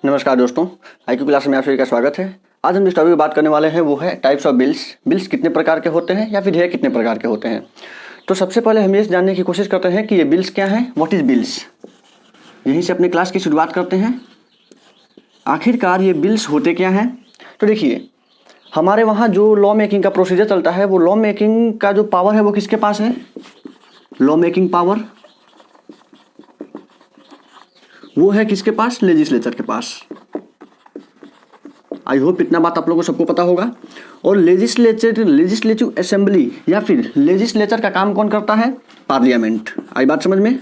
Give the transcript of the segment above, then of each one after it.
नमस्कार दोस्तों, IQ class में आप सभी का स्वागत है। आज हम जिस टॉपिक की बात करने वाले हैं वो है टाइप्स ऑफ बिल्स। बिल्स कितने प्रकार के होते हैं या फिर ये कितने प्रकार के होते हैं। तो सबसे पहले हम ये जानने की कोशिश करते हैं कि ये बिल्स क्या हैं, व्हाट इज बिल्स। यहीं से अपनी क्लास की शुरुआत करते हैं। आखिरकार ये बिल्स होते क्या हैं। तो देखिए, हमारे वहाँ जो लॉ मेकिंग का प्रोसीजर चलता है वो लॉ मेकिंग का जो पावर है वो किसके पास है। लॉ मेकिंग पावर वो है किसके पास, लेजिस्लेचर के पास। आई होप इतना बात आप लोगों को सबको पता होगा। और लेजिस्लेटिव असेंबली या फिर लेजिस्लेचर का काम कौन करता है, पार्लियामेंट। आई बात समझ में।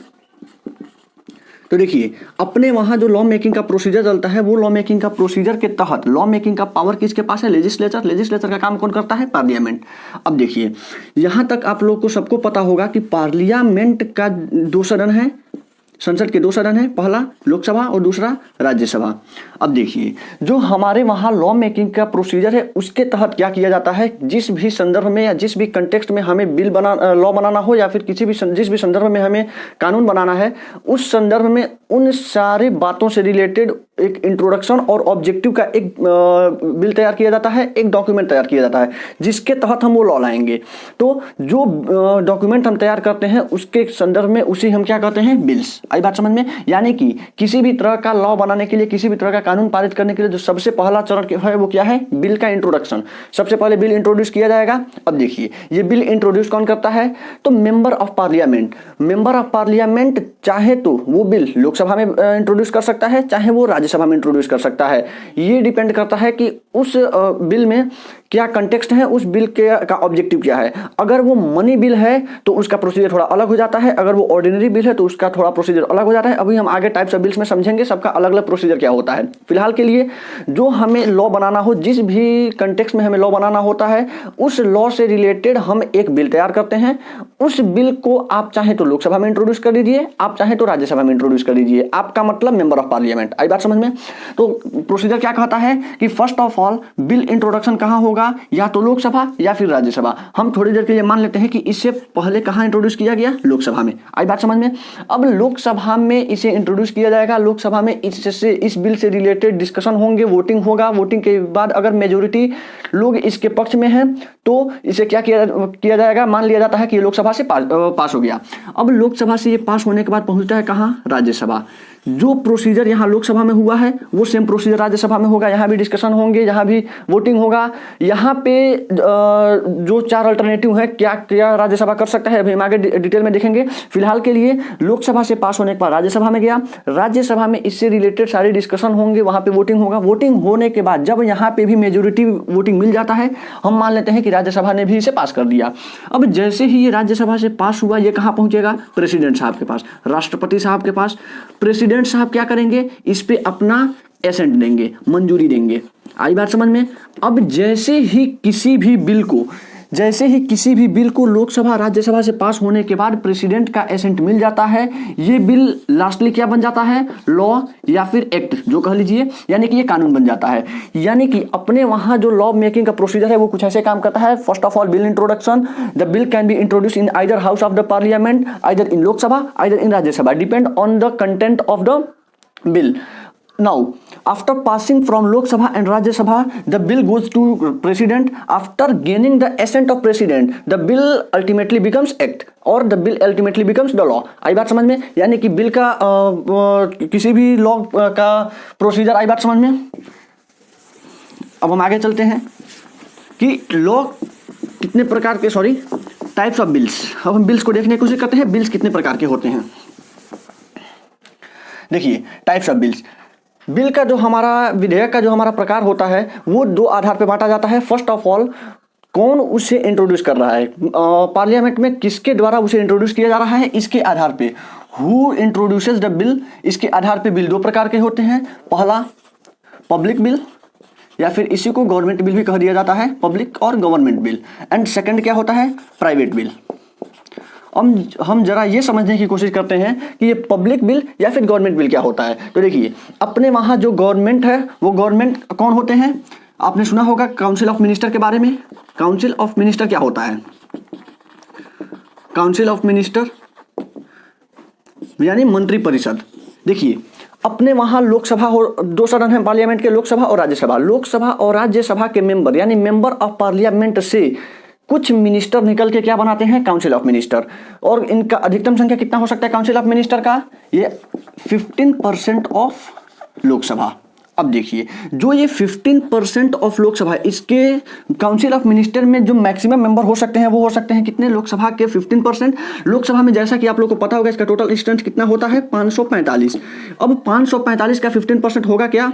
तो देखिए, अपने वहाँ जो लॉ मेकिंग का प्रोसीजर चलता है वो लॉ मेकिंग का प्रोसीजर के तहत लॉ मेकिंग का पावर किसके पास है, लेजिस्लेचर का काम कौन करता है, पार्लियामेंट। अब देखिए, यहाँ तक आप लोग को सबको पता होगा कि पार्लियामेंट का दो सदन है, संसद के दो सदन है, पहला लोकसभा और दूसरा राज्यसभा। अब देखिए, जो हमारे वहाँ लॉ मेकिंग का प्रोसीजर है उसके तहत क्या किया जाता है, जिस भी संदर्भ में या जिस भी कंटेक्स्ट में हमें लॉ बनाना हो या फिर जिस भी संदर्भ में हमें कानून बनाना है, उस संदर्भ में उन सारे बातों से रिलेटेड एक इंट्रोडक्शन और ऑब्जेक्टिव का एक बिल तैयार किया जाता है, एक डॉक्यूमेंट तैयार किया जाता है जिसके तहत हम वो लॉ लाएंगे। तो जो डॉक्यूमेंट हम तैयार करते हैं उसके संदर्भ में उसी हम क्या कहते हैं, बिल्स। आई बात समझ में। यानी कि किसी भी तरह का लॉ बनाने के लिए, किसी भी तरह का कानून पारित करने के लिए जो सबसे पहला चरण है वो क्या है, बिल का इंट्रोडक्शन। सबसे पहले बिल इंट्रोड्यूस किया जाएगा। अब देखिए, ये बिल इंट्रोड्यूस कौन करता है, तो member of parliament. Member of parliament चाहे तो वो बिल लोकसभा में इंट्रोड्यूस कर सकता है, चाहे वो राज्यसभा में इंट्रोड्यूस कर सकता है। ये डिपेंड करता है कि उस बिल में क्या कंटेक्स्ट है, उस बिल का ऑब्जेक्टिव क्या है। अगर वो मनी बिल है तो उसका प्रोसीजर थोड़ा अलग हो जाता है, अगर वो ऑर्डिनरी बिल है तो उसका थोड़ा प्रोसीजर अलग हो जाता है। अभी हम आगे टाइप्स ऑफ बिल्स में समझेंगे सबका अलग अलग प्रोसीजर क्या होता है। फिलहाल के लिए जो हमें लॉ बनाना हो, जिस भी कंटेक्स्ट में हमें लॉ बनाना होता है, उस लॉ से रिलेटेड हम एक बिल तैयार करते हैं। उस बिल को आप चाहे तो लोकसभा में इंट्रोड्यूस कर दीजिए, आप चाहे तो राज्यसभा में इंट्रोड्यूस कर दीजिए। आपका मतलब मेंबर ऑफ पार्लियामेंट। आई बात समझ में। तो प्रोसीजर क्या कहता है कि first of all bill introduction कहाँ होगा, या तो लोकसभा या फिर राज्यसभा। हम थोड़ी देर के लिए मान लेते हैं कि इससे पहले कहाँ इंट्रोड्यूस किया गया, लोकसभा में। आई बात समझ में। अब लोकसभा में इसे इंट्रोड्यूस किया जाएगा। लोकसभा में इस बिल से रिलेटेड डिस्कशन होंगे, वोटिंग होगा। वोटिंग के बाद अगर मेजोरिटी लोग इसके पक्ष में हैं तो इसे क्या किया जाएगा, मान लिया जाता है कि लोकसभा से पास हो गया। अब लोकसभा से ये पास होने के बाद पहुंचता है कहाँ, राज्यसभा। जो प्रोसीजर यहाँ लोकसभा में हुआ है वो सेम प्रोसीजर राज्यसभा में होगा। यहाँ भी डिस्कशन होंगे, यहाँ भी वोटिंग होगा। यहाँ पे जो चार अल्टरनेटिव है, क्या क्या राज्यसभा कर सकता है, अभी हम आगे डिटेल में देखेंगे। फिलहाल के लिए लोकसभा से पास होने के बाद राज्यसभा में गया। राज्यसभा में इससे रिलेटेड सारी डिस्कशन होंगे, वहाँ पे वोटिंग होगा। वोटिंग होने के बाद जब यहाँ पे भी मेजोरिटी वोटिंग मिल जाता है, हम मान लेते हैं कि राज्यसभा ने भी इसे पास कर दिया। अब जैसे ही ये राज्यसभा से पास हुआ, ये कहाँ पहुंचेगा, प्रेसिडेंट साहब के पास, राष्ट्रपति साहब के पास। प्रेसिडेंट साहब क्या करेंगे, इस पे अपना एसेंट देंगे, मंजूरी देंगे। आई बात समझ में। अब जैसे ही किसी भी बिल को लोकसभा राज्यसभा से पास होने के बाद प्रेसिडेंट का एसेंट मिल जाता है, ये बिल लास्टली क्या बन जाता है, लॉ या फिर एक्ट जो कह लीजिए, यानी कि ये कानून बन जाता है। यानी कि अपने वहां जो लॉ मेकिंग का प्रोसीजर है वो कुछ ऐसे काम करता है। First of all bill introduction. The bill can be introduce in either house of the parliament, either in Lok Sabha, either in Rajya Sabha, depend on the content of the bill. Now, after passing from Lok Sabha and Rajya Sabha, the bill goes to President. After gaining the assent of President, the bill ultimately becomes act, or the bill ultimately becomes the law. आई बात समझ में। यानी कि bill का किसी भी law का procedure, आई बात समझ में। अब हम आगे चलते हैं कि लॉ कितने प्रकार के, टाइप्स ऑफ बिल्स। अब हम बिल्स को देखने की कोशिश करते हैं, बिल्स कितने प्रकार के होते हैं। देखिए, टाइप्स ऑफ बिल्स। बिल का जो हमारा विधेयक का जो हमारा प्रकार होता है वो दो आधार पे बांटा जाता है। फर्स्ट ऑफ ऑल, कौन उसे इंट्रोड्यूस कर रहा है, पार्लियामेंट में किसके द्वारा उसे इंट्रोड्यूस किया जा रहा है, इसके आधार पे। हु इंट्रोड्यूसेस द बिल, इसके आधार पे बिल दो प्रकार के होते हैं। पहला पब्लिक बिल, या फिर इसी को गवर्नमेंट बिल भी कह दिया जाता है, पब्लिक और गवर्नमेंट बिल। एंड सेकंड क्या होता है, प्राइवेट बिल। हम जरा ये समझने की कोशिश करते हैं कि ये पब्लिक बिल या फिर गवर्नमेंट बिल क्या होता है। तो देखिए, अपने वहाँ जो गवर्नमेंट है वो गवर्नमेंट कौन होते हैं, आपने सुना होगा काउंसिल ऑफ मिनिस्टर के बारे में। काउंसिल ऑफ मिनिस्टर क्या होता है, काउंसिल ऑफ मिनिस्टर यानी मंत्रिपरिषद। देखिए, अपने वहाँ लोकसभा और 2 सदन है पार्लियामेंट के, लोकसभा और राज्यसभा। लोकसभा और राज्यसभा के मेंबर यानी मेंबर ऑफ पार्लियामेंट से कुछ मिनिस्टर निकल के क्या बनाते हैं, काउंसिल ऑफ मिनिस्टर। और इनका अधिकतम संख्या कितना हो सकता है काउंसिल ऑफ मिनिस्टर का, ये 15% ऑफ लोकसभा। अब देखिए जो ये 15% ऑफ लोकसभा, इसके काउंसिल ऑफ मिनिस्टर में जो मैक्सिमम मेंबर हो सकते हैं वो हो सकते हैं कितने, लोकसभा के 15%। लोकसभा में जैसा कि आप लोगों को पता होगा इसका टोटल स्ट्रेंथ कितना होता है, 545। अब 545 का 15% होगा क्या,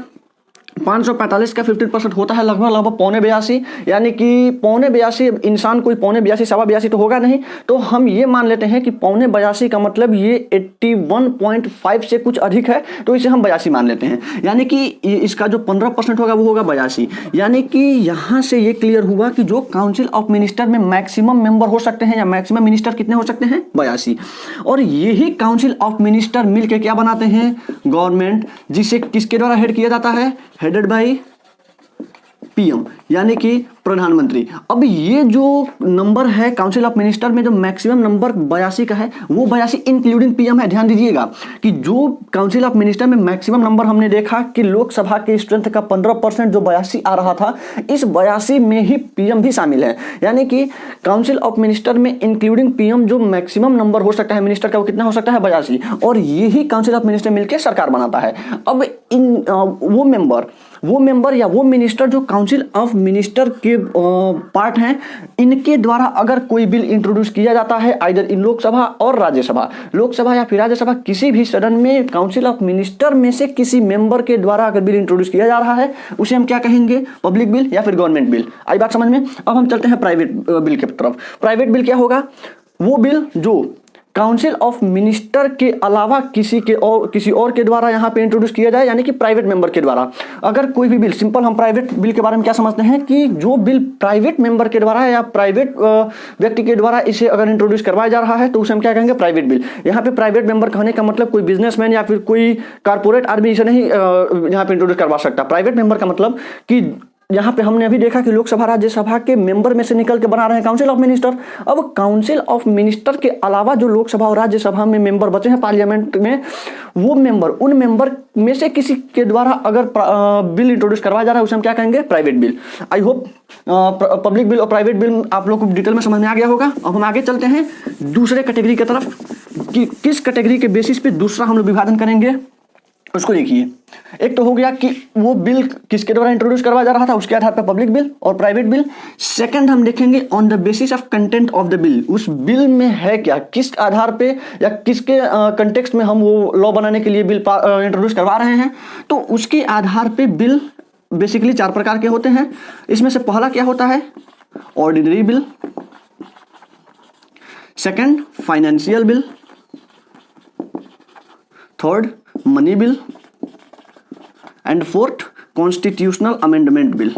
545 का 15% होता है लगभग 82.85, यानी कि 82.85 इंसान कोई 82.85 82.85 तो होगा नहीं, तो हम ये मान लेते हैं कि 82.85 का मतलब ये 81.5 से कुछ अधिक है, तो इसे हम 82 मान लेते हैं। यानी कि इसका जो 15% होगा वो होगा 82। यानी कि यहाँ से ये क्लियर हुआ कि जो काउंसिल ऑफ मिनिस्टर में मैक्सिमम मेंबर हो सकते हैं या मैक्सिमम मिनिस्टर कितने हो सकते हैं, 82। और यही काउंसिल ऑफ मिनिस्टर मिलकर क्या बनाते हैं, गवर्नमेंट, जिसे किसके द्वारा हेड किया जाता है, हेडेड बाय पीएम यानी कि प्रधानमंत्री। अब ये जो नंबर है काउंसिल ऑफ मिनिस्टर में जो मैक्सिमम नंबर 82 का है, वो 82 इंक्लूडिंग पीएम है। ध्यान दीजिएगा कि जो काउंसिल ऑफ मिनिस्टर में मैक्सिमम नंबर हमने देखा कि लोकसभा के स्ट्रेंथ का 15% जो 82 आ रहा था, इस 82 में ही पीएम भी शामिल है। यानी कि काउंसिल ऑफ मिनिस्टर में इंक्लूडिंग पीएम जो मैक्सिमम नंबर हो सकता है मिनिस्टर का, वो कितना हो सकता है, 82। और यही काउंसिल ऑफ मिनिस्टर मिलकर सरकार बनाता है। अब इन वो मेंबर या वो मिनिस्टर जो काउंसिल ऑफ मिनिस्टर के पार्ट हैं, इनके द्वारा अगर कोई बिल इंट्रोड्यूस किया जाता है आइदर इन लोकसभा और राज्यसभा, लोकसभा या फिर राज्यसभा किसी भी सदन में काउंसिल ऑफ मिनिस्टर में से किसी मेंबर के द्वारा अगर बिल इंट्रोड्यूस किया जा रहा है, उसे हम क्या कहेंगे, पब्लिक बिल या फिर गवर्नमेंट बिल। आई बात समझ में। अब हम चलते हैं प्राइवेट बिल की तरफ। प्राइवेट बिल क्या होगा, वो बिल जो काउंसिल ऑफ मिनिस्टर के अलावा किसी और के द्वारा यहाँ पे इंट्रोड्यूस किया जाए, यानी कि प्राइवेट मेंबर के द्वारा। अगर कोई भी बिल, सिंपल हम प्राइवेट बिल के बारे में क्या समझते हैं कि जो बिल प्राइवेट मेंबर के द्वारा या प्राइवेट व्यक्ति के द्वारा इसे अगर इंट्रोड्यूस करवाया जा रहा है तो उसे हम क्या कहेंगे, प्राइवेट बिल। यहाँ पे प्राइवेट मेंबर कहने का मतलब कोई बिजनेसमैन या फिर कोई कारपोरेट आदमी इसे नहीं यहाँ पे इंट्रोड्यूस करवा सकता। प्राइवेट मेंबर का मतलब कि यहाँ पे हमने अभी देखा कि लोकसभा राज्यसभा के मेंबर में से निकल के बना रहे हैं काउंसिल ऑफ मिनिस्टर। अब काउंसिल ऑफ मिनिस्टर के अलावा जो लोकसभा और राज्यसभा में मेंबर बचे हैं पार्लियामेंट में, वो मेंबर, उन मेंबर में से किसी के द्वारा अगर बिल इंट्रोड्यूस करवाया जा रहा है उसे हम क्या कहेंगे, private bill. I hope public bill और प्राइवेट बिल आप लोग को डिटेल में समझ में आ गया होगा। अब हम आगे चलते हैं दूसरे कैटेगरी की तरफ कि किस कैटेगरी के बेसिस पे दूसरा हम लोग विभाजन करेंगे, उसको देखिए। एक तो हो गया कि वो बिल किसके द्वारा इंट्रोड्यूस करवाया जा रहा था, उसके आधार पर पब्लिक बिल और प्राइवेट बिल। सेकंड हम देखेंगे on the basis of content of the bill, उस बिल में है क्या, किस आधार पे या किसके कंटेक्स्ट में हम वो लॉ बनाने के लिए बिल इंट्रोड्यूस करवा रहे हैं, तो उसके आधार पे बिल बेसिकली 4 प्रकार के होते हैं। इसमें से पहला क्या होता है, ordinary bill, second financial bill, third money bill and fourth constitutional amendment bill.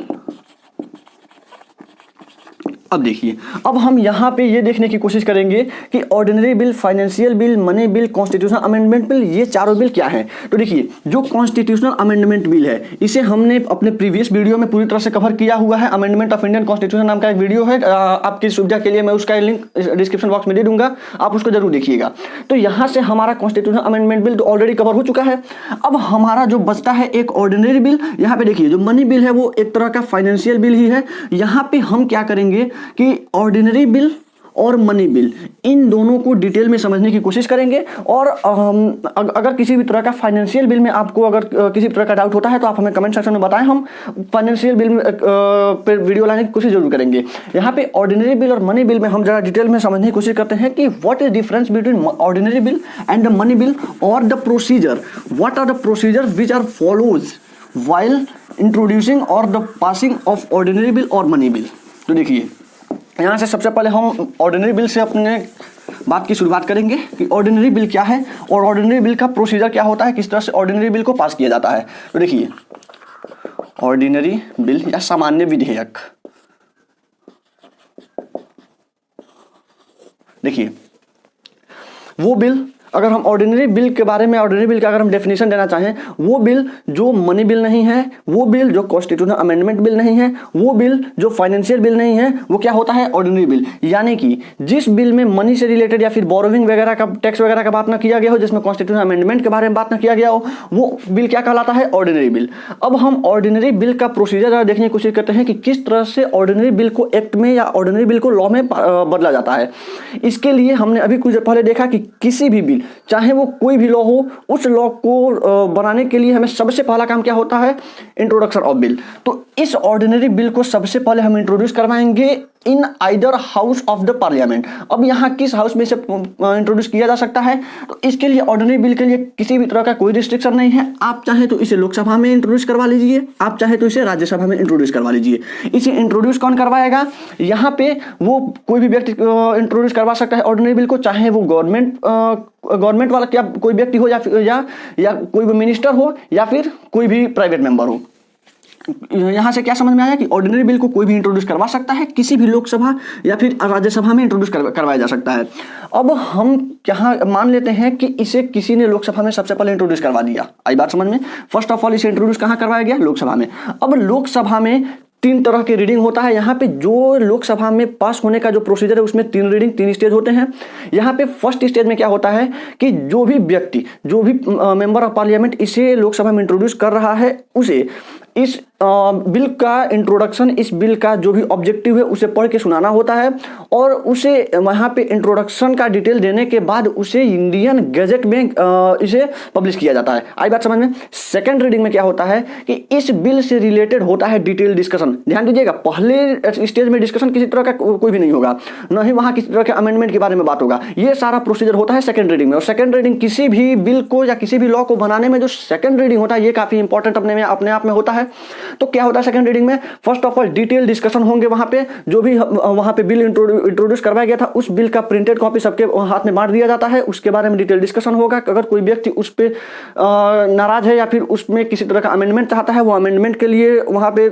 अब देखिए, अब हम यहाँ पे ये देखने की कोशिश करेंगे कि ordinary bill, financial bill, money bill, constitutional amendment bill, ये चारों बिल क्या हैं। तो देखिए जो कॉन्स्टिट्यूशनल अमेंडमेंट बिल है, इसे हमने अपने प्रीवियस वीडियो में पूरी तरह से कवर किया हुआ है। अमेंडमेंट ऑफ इंडियन कॉन्स्टिट्यूशन नाम का एक वीडियो है, आपकी सुविधा के लिए मैं उसका लिंक डिस्क्रिप्शन बॉक्स में दे दूंगा, आप उसको जरूर देखिएगा। तो यहाँ से हमारा कॉन्स्टिट्यूशनल अमेंडमेंट बिल तो ऑलरेडी कवर हो चुका है। अब हमारा जो बचता है एक ऑर्डिनरी बिल। यहाँ पे देखिए जो मनी बिल है वो एक तरह का फाइनेंशियल बिल ही है। यहाँ पे हम क्या करेंगे कि ऑर्डिनरी बिल और मनी बिल, इन दोनों को डिटेल में समझने की कोशिश करेंगे। और अगर किसी भी तरह का फाइनेंशियल बिल में आपको अगर किसी तरह का डाउट होता है तो आप हमें कमेंट सेक्शन में बताएं, हम फाइनेंशियल बिल पे वीडियो लाने की कोशिश जरूर करेंगे। यहाँ पे ऑर्डिनरी बिल और मनी बिल में हम जरा डिटेल में समझने की कोशिश करते हैं कि what is difference between ordinary bill and the money bill और the procedure, what are the procedure which are follows while introducing और the passing of ordinary bill और मनी बिल। तो देखिए यहाँ से सबसे पहले हम ऑर्डिनरी बिल से अपने बात की शुरुआत करेंगे कि ऑर्डिनरी बिल क्या है और ऑर्डिनरी बिल का प्रोसीजर क्या होता है, किस तरह से ऑर्डिनरी बिल को पास किया जाता है। तो देखिए ऑर्डिनरी बिल या सामान्य विधेयक, देखिए वो बिल अगर हम ऑर्डिनरी बिल के बारे में, ऑर्डिनरी बिल का अगर हम डेफिनेशन देना चाहें, वो बिल जो मनी बिल नहीं है, वो बिल जो कॉन्स्टिट्यूशनल अमेंडमेंट बिल नहीं है, वो बिल जो फाइनेंशियल बिल नहीं है, वो क्या होता है? Ordinary bill. यानी कि जिस बिल में मनी से रिलेटेड या फिर बोरोविंग वगैरह का, टैक्स वगैरह का बात ना किया गया हो, जिसमें कॉन्स्टिट्यूशनल अमेंडमेंट के बारे में बात ना किया गया हो, वो बिल क्या कहलाता है? Ordinary bill. अब हम ऑर्डिनरी बिल का प्रोसीजर देखने की कोशिश करते हैं कि किस तरह से ऑर्डिनरी बिल को एक्ट में या ऑर्डिनरी बिल को लॉ में बदला जाता है। इसके लिए हमने अभी कुछ पहले देखा कि किसी भी बिल, चाहे वो कोई भी लॉ हो, उस लॉ को बनाने के लिए हमें सबसे पहला काम क्या होता है? Introduction of bill. तो इस ऑर्डिनरी बिल को सबसे पहले हम इंट्रोड्यूस करवाएंगे in either house of the parliament. अब यहाँ किस हाउस में से इंट्रोड्यूस किया जा सकता है? तो इसके लिए ऑर्डिनरी बिल के लिए किसी भी तरह का कोई रिस्ट्रिक्शन नहीं है। आप चाहे तो इसे लोकसभा में इंट्रोड्यूस करवा लीजिए, आप चाहे तो इसे राज्यसभा में इंट्रोड्यूस करवा लीजिए। इसे इंट्रोड्यूस कौन करवाएगा? यहाँ पे वो कोई भी व्यक्ति इंट्रोड्यूस करवा सकता है ऑर्डिनरी बिल को, चाहे वो गवर्नमेंट वाला क्या कोई व्यक्ति हो या कोई भी मिनिस्टर हो या फिर कोई भी प्राइवेट मेंबर हो। यहां से क्या समझ में आया कि ऑर्डिनरी बिल को कोई भी इंट्रोड्यूस करवा सकता है, किसी भी लोकसभा या फिर राज्यसभा में इंट्रोड्यूस करवाया जा सकता है। अब हम यहाँ मान लेते हैं कि इसे किसी ने लोकसभा में सबसे पहले इंट्रोड्यूस करवा दिया। आई बात समझ में? फर्स्ट ऑफ ऑल इसे इंट्रोड्यूस कहाँ करवाया गया? लोकसभा में। अब लोकसभा में 3 तरह की रीडिंग होता है। यहाँ पे जो लोकसभा में पास होने का जो प्रोसीजर है उसमें 3 रीडिंग, 3 स्टेज होते हैं। यहाँ पे फर्स्ट स्टेज में क्या होता है कि जो भी व्यक्ति, जो भी मेंबर ऑफ पार्लियामेंट इसे लोकसभा में इंट्रोड्यूस कर रहा है, उसे इस बिल का इंट्रोडक्शन, इस बिल का जो भी ऑब्जेक्टिव है उसे पढ़ के सुनाना होता है और उसे वहाँ पे इंट्रोडक्शन का डिटेल देने के बाद उसे इंडियन गैजेट में इसे पब्लिश किया जाता है। आई बात समझ में? सेकंड रीडिंग में क्या होता है कि इस बिल से रिलेटेड होता है डिटेल डिस्कशन। ध्यान दीजिएगा, पहले स्टेज में डिस्कशन किसी तरह का कोई भी नहीं होगा, न ही वहाँ किसी तरह के अमेंडमेंट के बारे में बात होगा। ये सारा प्रोसीजर होता है सेकंड रीडिंग में। और सेकंड रीडिंग किसी भी बिल को या किसी भी लॉ को बनाने में जो सेकंड रीडिंग होता है, ये काफी इंपॉर्टेंट अपने आप में होता है। तो क्या होता है सेकंड रीडिंग में? First of all detail discussion होंगे। वहां पे जो भी वहां पे बिल इंट्रोड्यूस करवाया गया था, उस बिल का प्रिंटेड कॉपी सबके हाथ में बांट दिया जाता है। उसके बारे में डिटेल डिस्कशन होगा। अगर कोई व्यक्ति उस पे नाराज है या फिर उसमें किसी तरह का अमेंडमेंट चाहता है, वो अमेंडमेंट के लिए वहां पे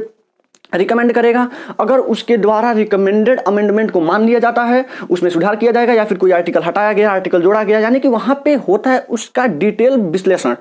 रिकमेंड करेगा। अगर उसके द्वारा रिकमेंडेड अमेंडमेंट को मान लिया जाता है, उसमें सुधार किया जाएगा या फिर कोई आर्टिकल हटाया गया, आर्टिकल जोड़ा गया, यानी कि वहां पे होता है उसका डिटेल विश्लेषण।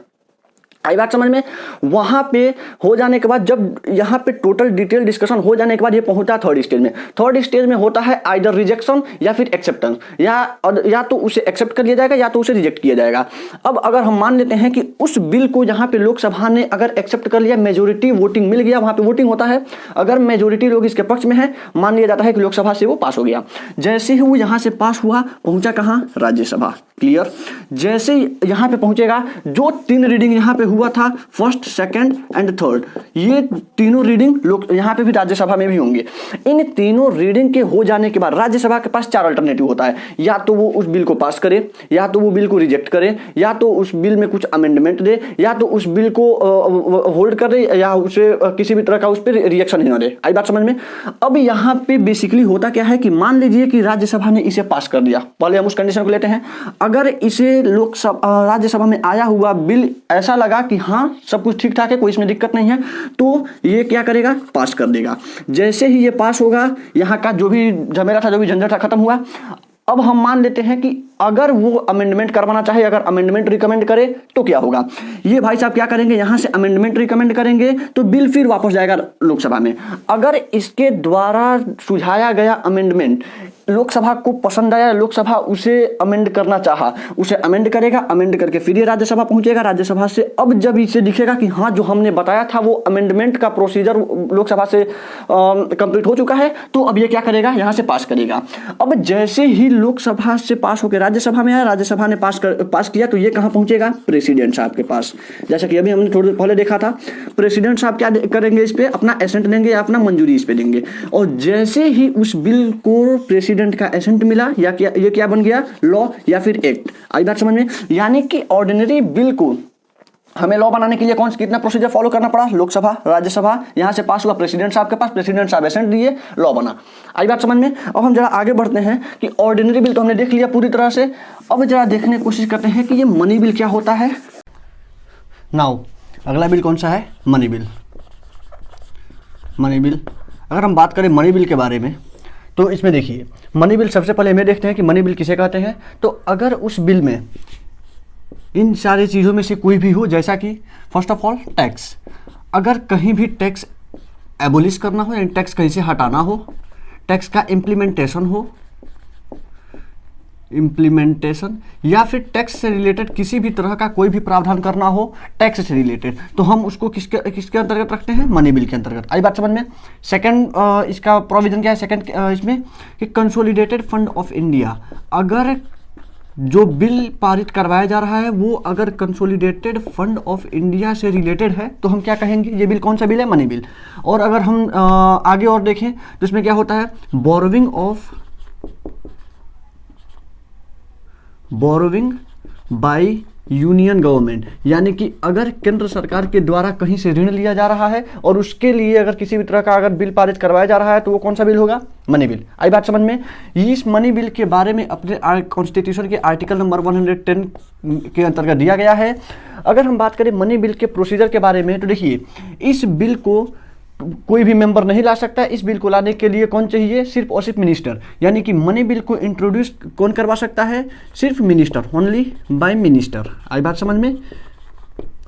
आई बात समझ में? वहां पे हो जाने के बाद, जब यहाँ पे टोटल डिटेल डिस्कशन हो जाने के बाद ये पहुंचता है थर्ड स्टेज में। थर्ड स्टेज में होता है आइदर रिजेक्शन या फिर एक्सेप्टेंस। या तो उसे एक्सेप्ट कर लिया जाएगा या तो उसे रिजेक्ट किया जाएगा। अब अगर हम मान लेते हैं कि उस बिल को यहाँ पे लोकसभा ने अगर एक्सेप्ट कर लिया, मेजोरिटी वोटिंग मिल गया, वहां पे वोटिंग होता है, अगर मेजोरिटी लोग इसके पक्ष में है, मान लिया जाता है कि लोकसभा से वो पास हो गया। जैसे ही वो यहाँ से पास हुआ, पहुंचा कहाँ? राज्यसभा। क्लियर? जैसे यहाँ पे पहुंचेगा, जो 3 रीडिंग यहाँ पे हुआ था, फर्स्ट, सेकंड एंड थर्ड, ये तीनों रीडिंग लोग यहाँ पे भी राज्यसभा में भी होंगे। इन तीनों रीडिंग के हो जाने के बाद राज्यसभा के पास 4 अल्टरनेटिव होता है। या तो वो उस बिल को पास करे, या तो वो बिल को रिजेक्ट करे, या तो उस बिल में कुछ अमेंडमेंट दे, या तो उस बिल को होल्ड कर दे, या उसे किसी भी तरह का उस पर रिएक्शन ही ना दे। आई बात समझ में? अब यहाँ पे बेसिकली होता क्या है कि मान लीजिए कि राज्यसभा ने इसे पास कर दिया। पहले हम उस कंडीशन को लेते हैं। अगर इसे राज्यसभा में आया हुआ बिल ऐसा लगा कि हाँ सब कुछ ठीक ठाक है, कोई इसमें दिक्कत नहीं है, तो ये क्या करेगा? पास कर देगा। जैसे ही ये पास होगा, यहाँ का जो भी झमेला था, जो भी झंझट था, खत्म हुआ। अब हम मान लेते हैं कि अगर वो अमेंडमेंट करवाना चाहे, अगर अमेंडमेंट रिकमेंड करे तो क्या होगा? ये भाई साहब क्या करेंगे? यहां से अमेंडमेंट रिकमेंड करेंगे तो बिल फिर वापस जाएगा लोकसभा में। अगर इसके द्वारा सुझाया गया अमेंडमेंट लोकसभा को पसंद आया, लोकसभा उसे अमेंड करना चाहा, उसे अमेंड करेगा, अमेंड करके फिर ये राज्यसभा पहुंचेगा। राज्यसभा से अब जब इसे दिखेगा कि हाँ जो हमने बताया था वो अमेंडमेंट का प्रोसीजर लोकसभा से कंप्लीट हो चुका है, तो अब ये क्या करेगा? यहाँ से पास करेगा। अब जैसे ही लोकसभा से पास होकर राज्यसभा में आया, राज्यसभा ने पास किया, तो ये कहाँ पहुंचेगा? प्रेसिडेंट साहब के पास। जैसा कि अभी हमने थोड़ी देर पहले देखा था, प्रेसिडेंट साहब क्या करेंगे? इस पे अपना एसेंट देंगे या अपना मंजूरी इस पे देंगे। और जैसे ही उस बिल को प्रेसिडेंट का एसेंट मिला, या क्या ये क्या बन गया? लॉ या फिर एक्ट। आई बात समझ में? यानी कि ऑर्डिनरी बिल को हमें लॉ बनाने के लिए कितना प्रोसीजर फॉलो करना पड़ा? लोकसभा, राज्यसभा, यहां से पास हुआ प्रेसिडेंट साहब के पास, प्रेसिडेंट साहब एसेंट दिए, लॉ बना। आई बात समझ में? अब हम जरा आगे बढ़ते हैं कि ऑर्डिनरी बिल तो हमने देख लिया पूरी तरह से। अब जरा देखने की कोशिश करते हैं कि ये मनी बिल क्या होता है। नाउ अगला बिल कौन सा है? Money bill. मनी बिल, अगर हम बात करें मनी बिल के बारे में, तो इसमें देखिए मनी बिल सबसे पहले हमें देखते हैं कि मनी बिल किसे कहते हैं। तो अगर उस बिल में इन सारी चीज़ों में से कोई भी हो, जैसा कि फर्स्ट ऑफ ऑल टैक्स, अगर कहीं भी टैक्स एबोलिश करना हो यानी टैक्स कहीं से हटाना हो, टैक्स का इम्प्लीमेंटेशन हो, इम्प्लीमेंटेशन, या फिर टैक्स से रिलेटेड किसी भी तरह का कोई भी प्रावधान करना हो टैक्स से रिलेटेड, तो हम उसको किसके अंतर्गत रखते हैं, मनी बिल के अंतर्गत। आई बात समझ में। सेकंड इसका प्रोविजन क्या है, सेकंड इसमें कि कंसोलिडेटेड फंड ऑफ इंडिया, अगर जो बिल पारित करवाया जा रहा है वो अगर कंसोलिडेटेड फंड ऑफ इंडिया से रिलेटेड है तो हम क्या कहेंगे, ये बिल कौन सा बिल है, मनी बिल। और अगर हम आगे और देखें तो इसमें क्या होता है, बोरोविंग बाय यूनियन गवर्नमेंट, यानी कि अगर केंद्र सरकार के द्वारा कहीं से ऋण लिया जा रहा है और उसके लिए अगर किसी भी तरह का अगर बिल पारित करवाया जा रहा है तो वो कौन सा बिल होगा, मनी बिल। आई बात समझ में। इस मनी बिल के बारे में अपने कॉन्स्टिट्यूशन के आर्टिकल नंबर 110 के अंतर्गत दिया गया है। अगर हम बात करें मनी बिल के प्रोसीजर के बारे में तो देखिए, इस बिल को कोई भी मेंबर नहीं ला सकता। इस बिल को लाने के लिए कौन चाहिए, सिर्फ और सिर्फ मिनिस्टर, यानी कि मनी बिल को इंट्रोड्यूस कौन करवा सकता है, सिर्फ मिनिस्टर, ओनली बाय मिनिस्टर। आई बात समझ में।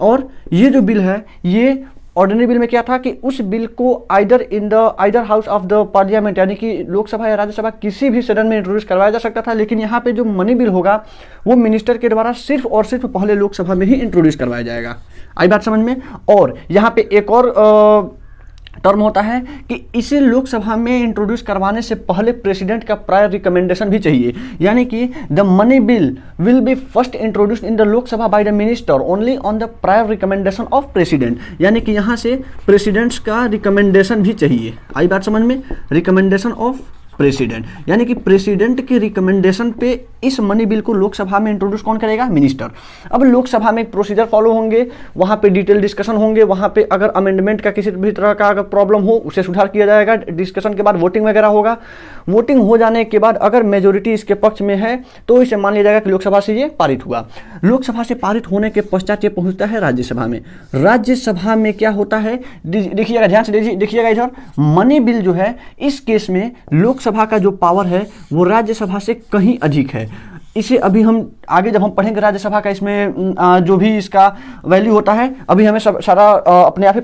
और ये जो बिल है ये ऑर्डिनरी बिल में क्या था कि उस बिल को either house of the parliament यानी कि लोकसभा या राज्यसभा किसी भी सदन में इंट्रोड्यूस करवाया जा सकता था, लेकिन यहाँ पे जो मनी बिल होगा वो मिनिस्टर के द्वारा सिर्फ और सिर्फ पहले लोकसभा में ही इंट्रोड्यूस करवाया जाएगा। आई बात समझ में। और यहाँ पे एक और टर्म होता है कि इसे लोकसभा में इंट्रोड्यूस करवाने से पहले प्रेसिडेंट का प्रायर रिकमेंडेशन भी चाहिए, यानी कि the money bill will be first introduced in the Lok Sabha by the minister only on the prior recommendation of president, यानी कि यहाँ से प्रेसिडेंट्स का रिकमेंडेशन भी चाहिए। आई बात समझ में। रिकमेंडेशन ऑफ प्रेसिडेंट, यानी कि प्रेसिडेंट के रिकमेंडेशन पे इस मनी बिल को लोकसभा में इंट्रोड्यूस कौन करेगा, मिनिस्टर। अब लोकसभा में प्रोसीजर फॉलो होंगे, वहाँ पे डिटेल डिस्कशन होंगे, वहाँ पे अगर अमेंडमेंट का किसी भी तरह का अगर प्रॉब्लम हो उसे सुधार किया जाएगा। डिस्कशन के बाद वोटिंग वगैरह होगा। वोटिंग हो जाने के बाद अगर मेजोरिटी इसके पक्ष में है तो इसे मान लिया जाएगा कि लोकसभा से ये पारित हुआ। लोकसभा से पारित होने के पश्चात ये पहुँचता है राज्यसभा में। राज्यसभा में क्या होता है, देखिएगा ध्यान से देखिएगा इधर, मनी बिल जो है इस केस में लोकसभा का जो पावर है वो राज्यसभा से कहीं अधिक है। इसे अभी हम आगे जब हम पढ़ेंगे राज्यसभा का, इसमें जो भी इसका वैल्यू होता है अभी हमें सारा अपने आप ही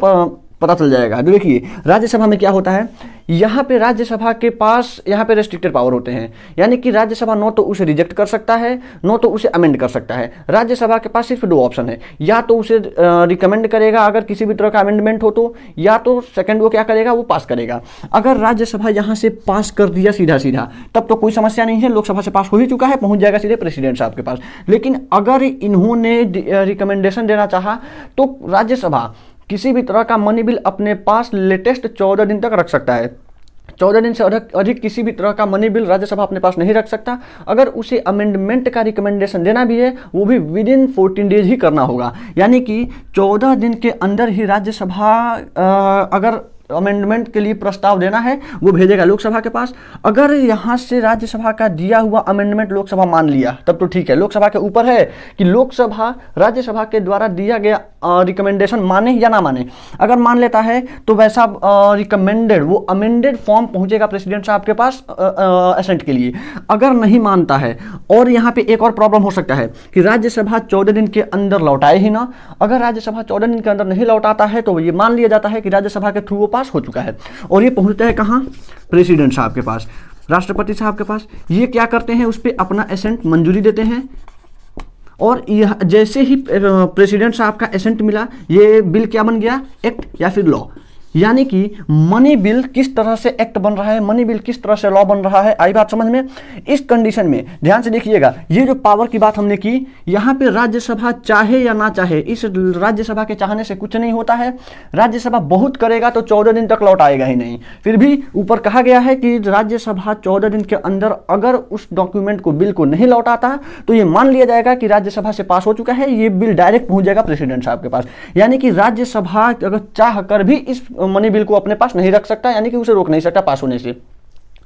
पता चल जाएगा। तो देखिए राज्यसभा में क्या होता है, यहाँ पे राज्यसभा के पास यहाँ पे रेस्ट्रिक्टेड पावर होते हैं, यानी कि राज्यसभा नो तो उसे रिजेक्ट कर सकता है, नो तो उसे अमेंड कर सकता है। राज्यसभा के पास सिर्फ दो ऑप्शन है, या तो उसे रिकमेंड करेगा अगर किसी भी तरह का अमेंडमेंट हो तो, या तो सेकंड वो क्या करेगा, वो पास करेगा। अगर राज्यसभा यहाँ से पास कर दिया सीधा सीधा तब तो कोई समस्या नहीं है, लोकसभा से पास हो ही चुका है, पहुँच जाएगा सीधे प्रेसिडेंट साहब के पास। लेकिन अगर इन्होंने रिकमेंडेशन देना चाहा तो राज्यसभा किसी भी तरह का मनी बिल अपने पास लेटेस्ट 14 दिन तक रख सकता है। 14 दिन से अधिक किसी भी तरह का मनी बिल राज्यसभा अपने पास नहीं रख सकता। अगर उसे अमेंडमेंट का रिकमेंडेशन देना भी है वो भी विद इन 14 डेज ही करना होगा, यानी कि 14 दिन के अंदर ही राज्यसभा अगर अमेंडमेंट के लिए प्रस्ताव देना है वो भेजेगा लोकसभा के पास। अगर यहाँ से राज्यसभा का दिया हुआ अमेंडमेंट लोकसभा मान लिया तब तो ठीक है, लोकसभा के ऊपर है कि लोकसभा राज्यसभा के द्वारा दिया गया रिकमेंडेशन माने या ना माने। अगर मान लेता है तो वैसा रिकमेंडेड वो अमेंडेड फॉर्म पहुंचेगा प्रेसिडेंट साहब के पास असेंट के लिए। अगर नहीं मानता है, और यहाँ पे एक और प्रॉब्लम हो सकता है कि राज्यसभा 14 दिन के अंदर लौटाए ही ना। अगर राज्यसभा 14 दिन के अंदर नहीं लौटाता है तो ये मान लिया जाता है कि राज्यसभा के थ्रू वो पास हो चुका है, और ये पहुंचता है कहाँ, प्रेसिडेंट साहब के पास, राष्ट्रपति साहब के पास। ये क्या करते हैं, उस पर अपना एसेंट मंजूरी देते हैं, और यह जैसे ही प्रेसिडेंट साहब का एसेंट मिला ये बिल क्या बन गया, एक्ट या फिर लॉ। यानी कि मनी बिल किस तरह से एक्ट बन रहा है, मनी बिल किस तरह से लॉ बन रहा है। आई बात समझ में। इस कंडीशन में ध्यान से देखिएगा, ये जो पावर की बात हमने की, यहाँ पे राज्यसभा चाहे या ना चाहे, इस राज्यसभा के चाहने से कुछ नहीं होता है। राज्यसभा बहुत करेगा तो 14 दिन तक लौट आएगा ही नहीं। फिर भी ऊपर कहा गया है कि राज्यसभा 14 दिन के अंदर अगर उस डॉक्यूमेंट को, बिल को नहीं लौटाता तो ये मान लिया जाएगा कि राज्यसभा से पास हो चुका है, ये बिल डायरेक्ट पहुंच जाएगा प्रेसिडेंट साहब के पास। यानी कि राज्यसभा अगर चाह कर भी इस मनी बिल को अपने पास नहीं रख सकता, यानी कि उसे रोक नहीं सकता पास होने से।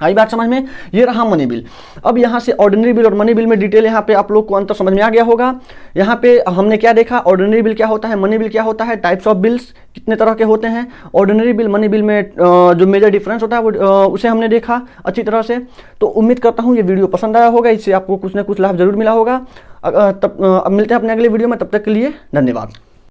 आई बात समझ में। ये रहा मनी बिल। अब यहाँ से ऑर्डिनरी बिल और मनी बिल में डिटेल यहाँ पे आप लोग को अंतर समझ में आ गया होगा। यहाँ पे हमने क्या देखा, ऑर्डिनरी बिल क्या होता है, मनी बिल क्या होता है, टाइप्स ऑफ बिल्स कितने तरह के होते हैं, ऑर्डिनरी बिल मनी बिल में जो मेजर डिफरेंस होता है वो उसे हमने देखा अच्छी तरह से। तो उम्मीद करता हूँ ये वीडियो पसंद आया होगा, इससे आपको कुछ ना कुछ लाभ जरूर मिला होगा। अब मिलते हैं अपने अगले वीडियो में, तब तक के लिए धन्यवाद।